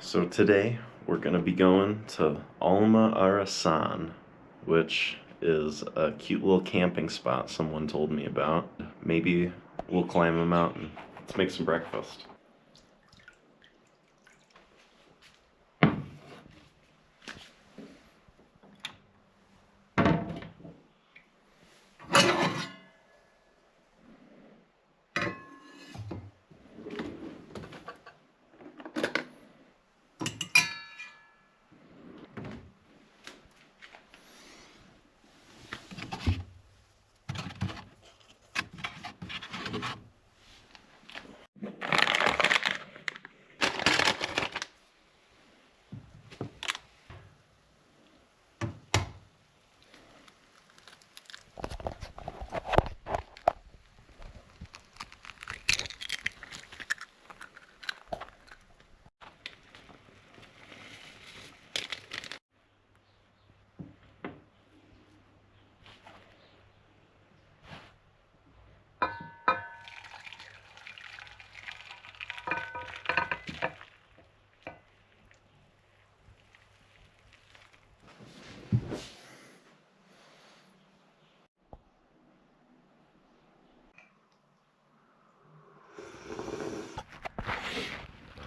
So today we're going to be going to Alma-Arasan, which is a cute little camping spot someone told me about. Maybe we'll climb a mountain. Let's make some breakfast.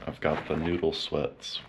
I've got the noodle sweats.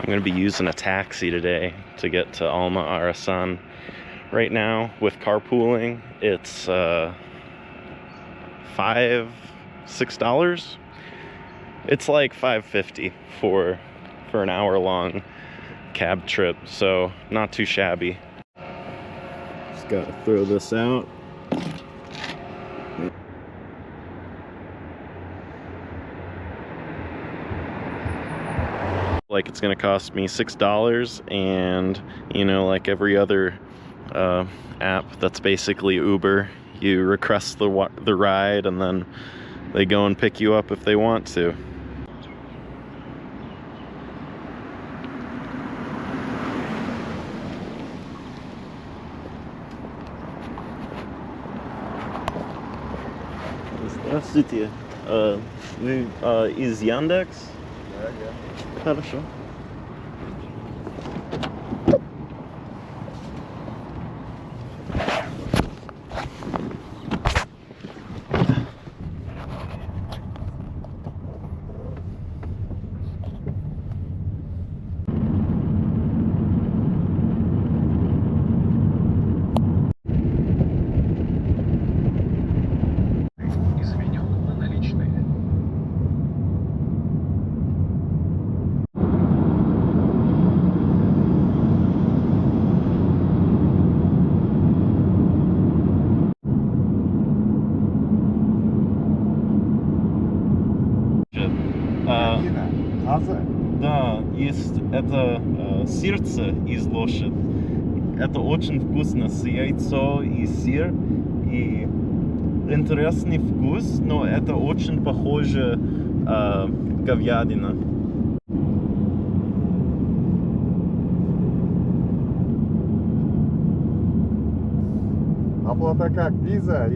I'm going to be using a taxi today to get to Alma-Arasan. Right now, with carpooling, it's $6. It's like $5.50 for an hour-long cab trip, so not too shabby. Just gotta throw this out. Like it's gonna cost me $6, and you know, like every other app that's basically Uber, you request the ride and then they go and pick you up if they want to. Здравствуйте. Вы из Яндекс? Да. Хорошо. Да, есть это сердце из лошади. Это очень вкусно с яйцо и сыр. И интересный вкус, но это очень похоже говядина. Оплата как? Виза?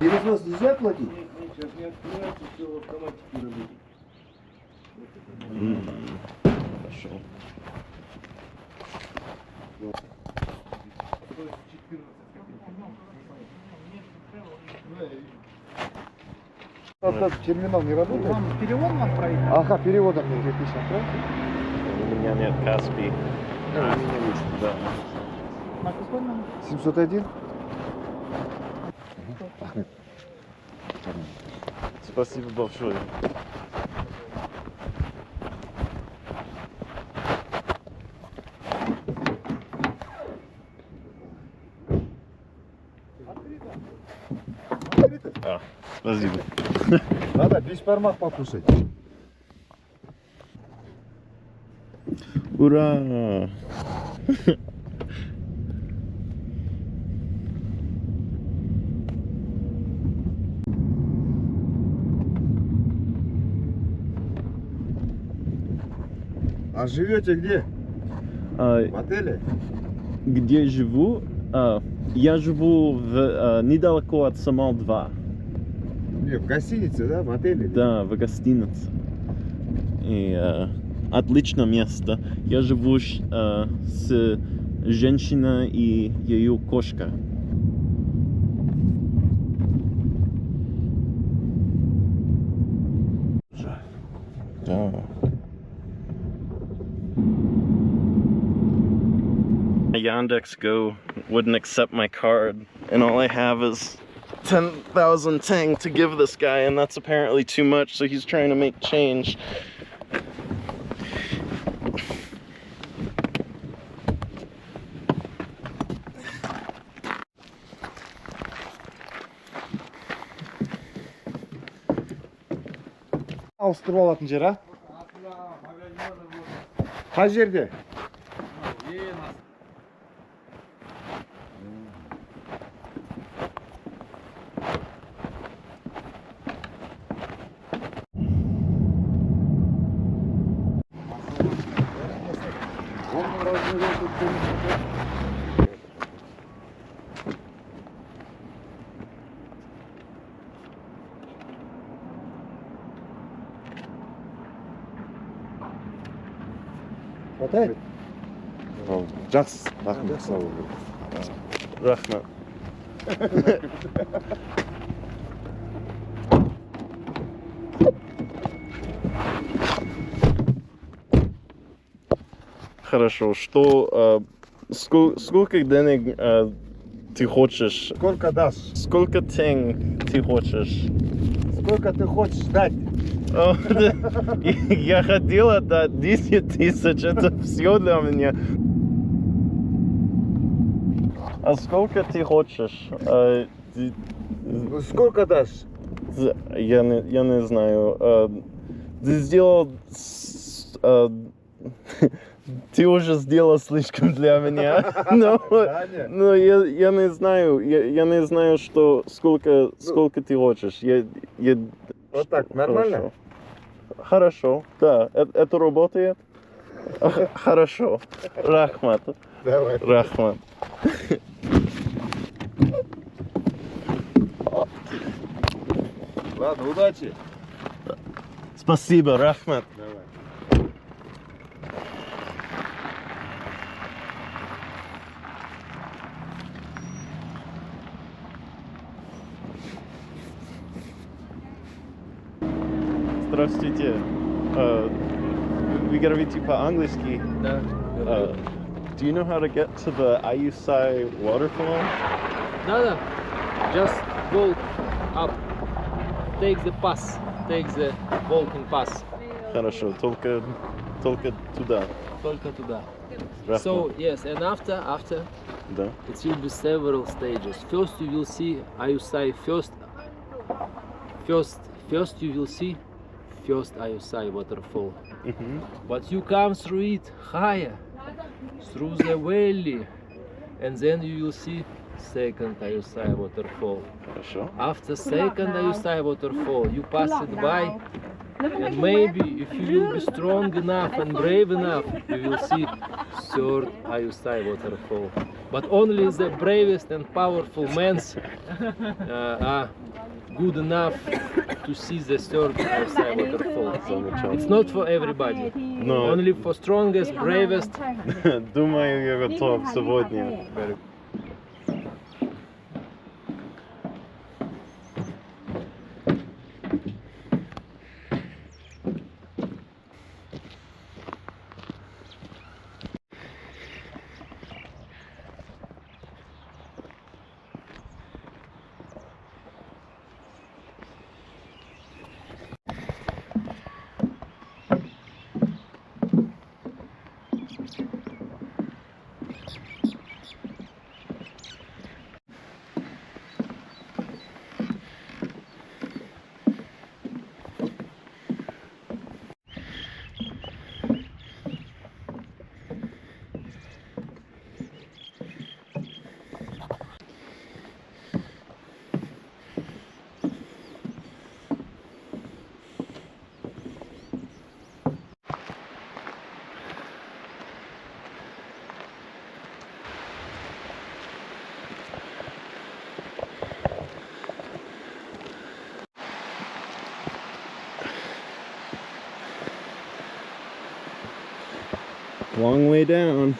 Через вас нельзя платить? Нет, сейчас не открывается, все в автоматике работает. Хорошо. Да, Этот терминал не работает? Вам перевод вам пройти? Ага, переводом мне 2000 отправьте. У меня нет Каспий. У меня есть. Да. На какой номер? 701? Спасибо большое. А, спасибо. Надо бешбармак покушать. Ура! А живете где? В отеле? Где живу? Я живу недалеко от Самал-2. Не, в гостинице, да? В отеле? Да, в гостинице. И отличное место. Я живу с женщиной и ее кошка. Да. Yandex.Go wouldn't accept my card, and all I have is 10,000 teng to give this guy, and that's apparently too much, so he's trying to make change. Ауыстырып алатын жер, а? Қай жерде? Хватает? Жақсы, рахмет, сау бол. Рахмат. Хорошо, что сколько денег ты хочешь? Сколько дашь? Сколько тенг ты хочешь? Сколько ты хочешь дать? О, я хотела дать 10 тысяч, это все для меня. А сколько ты хочешь? Сколько дашь? Я не знаю. Ты сделал... Ты уже сделал слишком для меня. Но я не знаю. Я не знаю, сколько ты хочешь. Вот так, нормально? Хорошо, да. Это работает? Хорошо. Рахмат. Давай. Рахмат. Ладно, удачи. Спасибо, Рахмат. Давай. Здравствуйте. Вы говорите по-английски? Да. Do you know how to get to the Ayusai waterfall? Да. Just go up. Take the pass. Take the walking pass. Хорошо, только туда. Только туда. Рахмат. So yes, and after Да. it will be several stages. First you will see Ayusai first you will see first Ayusai waterfall. But you come through it higher, through the valley, and then you will see second Ayusai waterfall. Хорошо. After second Ayusai waterfall, you pass it by, and maybe if you will be strong enough and brave enough, you will see third Ayusai waterfall. But only the bravest and powerful men are good enough to see the third Ayusai waterfall. It's not for everybody. No. Only for strongest, bravest. Думаю, я готов сегодня. Long way down.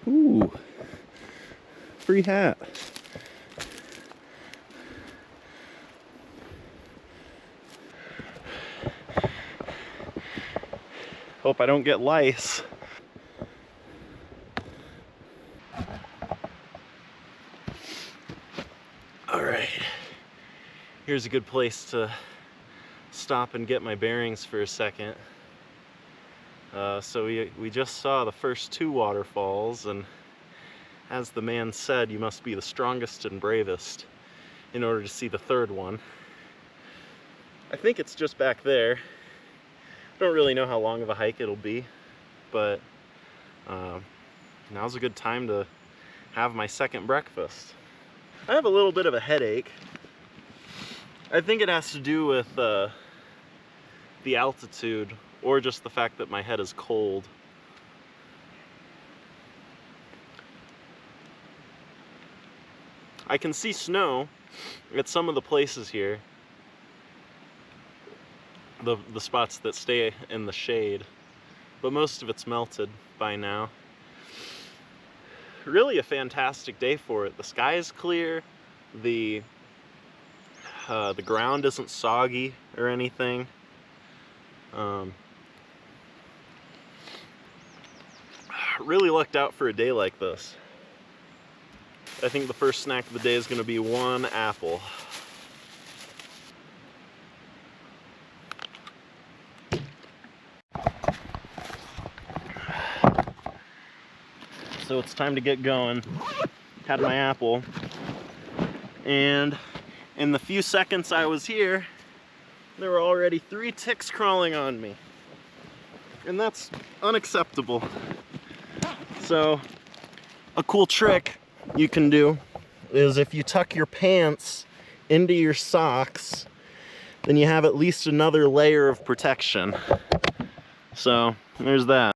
Ooh, free hat. Hope I don't get lice. All right, here's a good place to stop and get my bearings for a second. So we just saw the first two waterfalls, and as the man said, you must be the strongest and bravest in order to see the third one. I think it's just back there. I don't really know how long of a hike it'll be, but now's a good time to have my second breakfast. I have a little bit of a headache. I think it has to do with the altitude, or just the fact that my head is cold. I can see snow at some of the places here, the spots that stay in the shade, but most of it's melted by now. Really a fantastic day for it. The sky is clear, the ground isn't soggy or anything. Really lucked out for a day like this. I think the first snack of the day is going to be one apple. So it's time to get going. Had my apple, and in the few seconds I was here, there were already 3 ticks crawling on me. And that's unacceptable. So a cool trick you can do is if you tuck your pants into your socks, then you have at least another layer of protection. So there's that.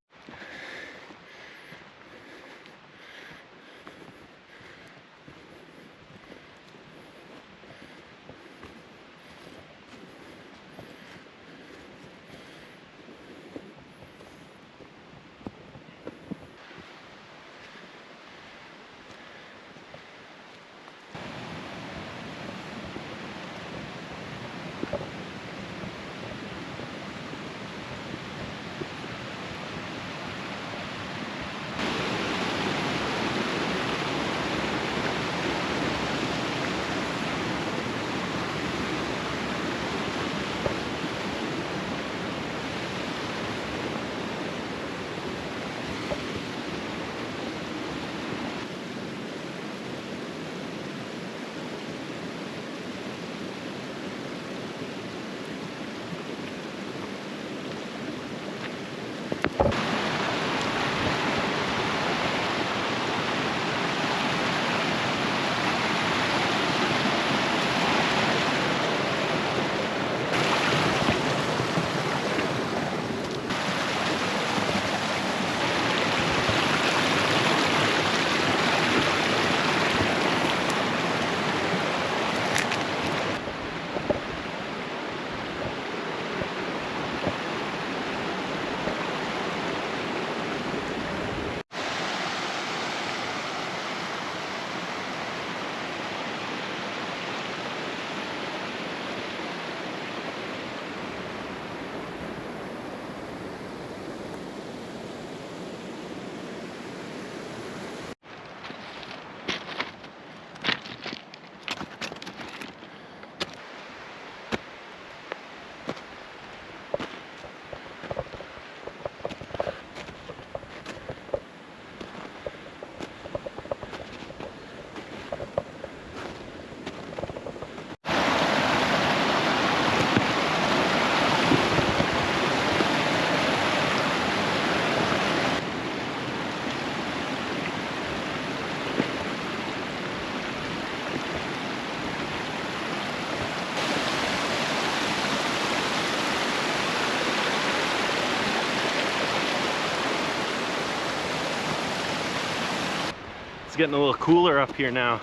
It's getting a little cooler up here now.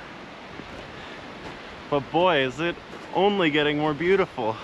But boy, is it only getting more beautiful.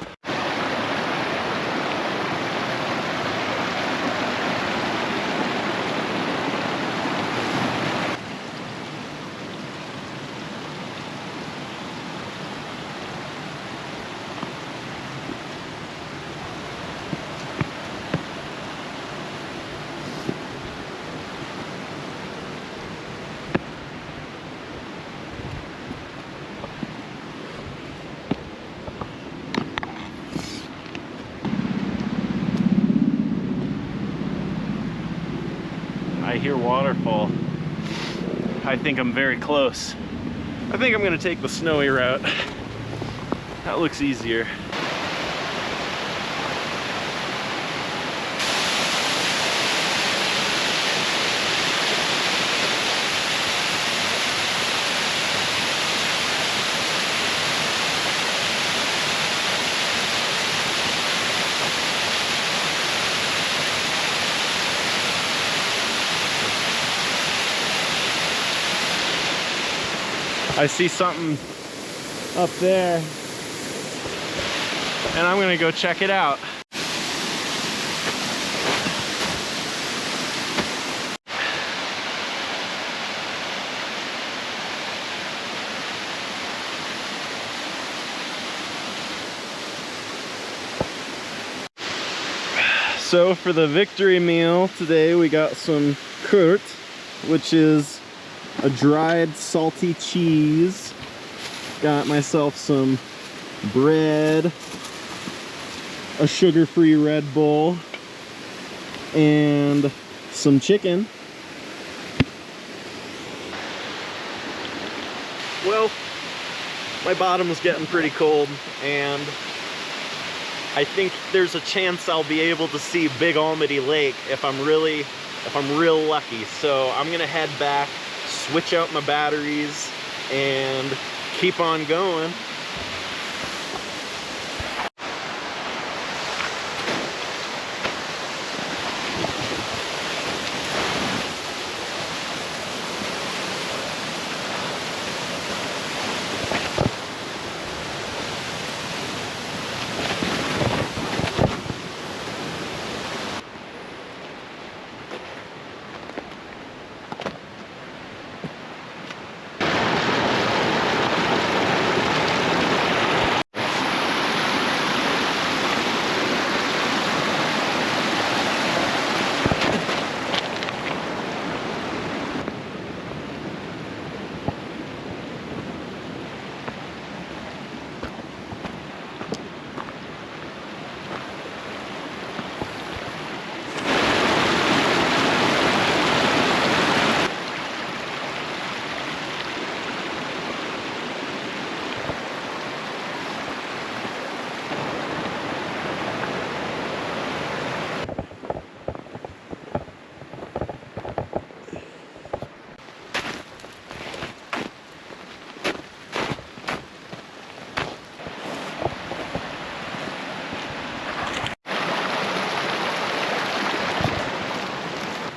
I hear waterfall. I think I'm very close. I think I'm gonna take the snowy route. That looks easier. I see something up there, and I'm gonna go check it out. So for the victory meal today, we got some kurt, which is a dried salty cheese. Got myself some bread, a sugar-free Red Bull, and some chicken. Well, my bottom is getting pretty cold, and I think there's a chance I'll be able to see Big Almaty Lake if I'm really if I'm real lucky. So I'm gonna head back, switch out my batteries, and keep on going.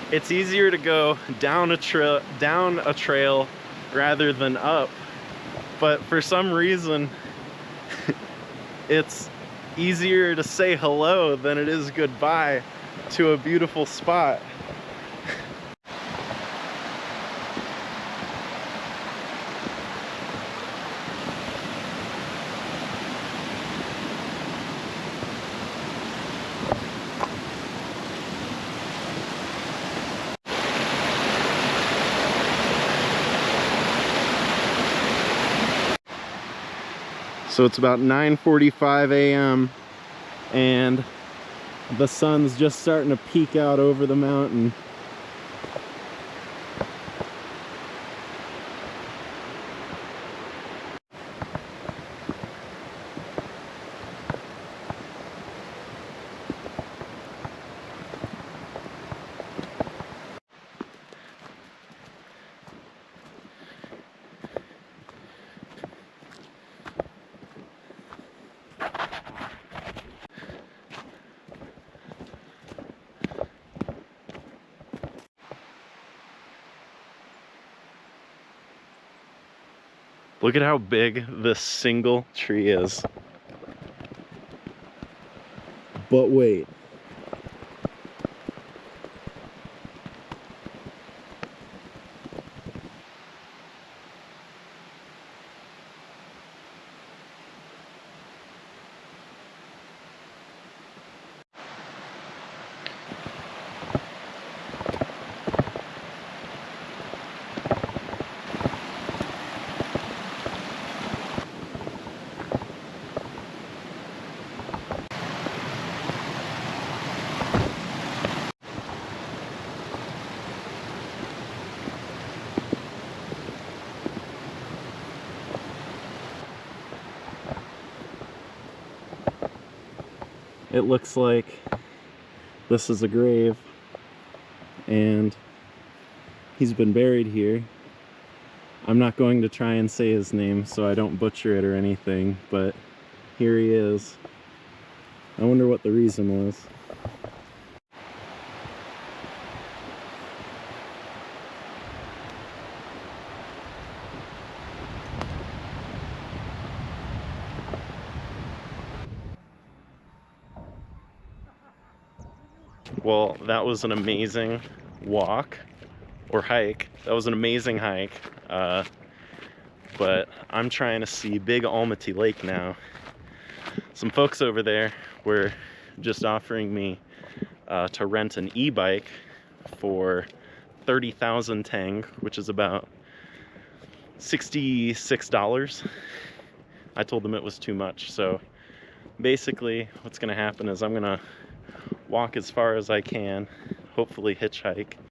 It's easier to go down a trail rather than up, but for some reason it's easier to say hello than it is goodbye to a beautiful spot. So it's about 9:45 a.m. and the sun's just starting to peek out over the mountain. Look at how big this single tree is. But wait. It looks like this is a grave, and he's been buried here. I'm not going to try and say his name so I don't butcher it or anything, but here he is. I wonder what the reason was. Well, that was an amazing walk, or hike. That was an amazing hike, but I'm trying to see Big Almaty Lake now. Some folks over there were just offering me to rent an e-bike for 30,000 tenge, which is about $66. I told them it was too much, so basically what's gonna happen is I'm gonna walk as far as I can, hopefully hitchhike,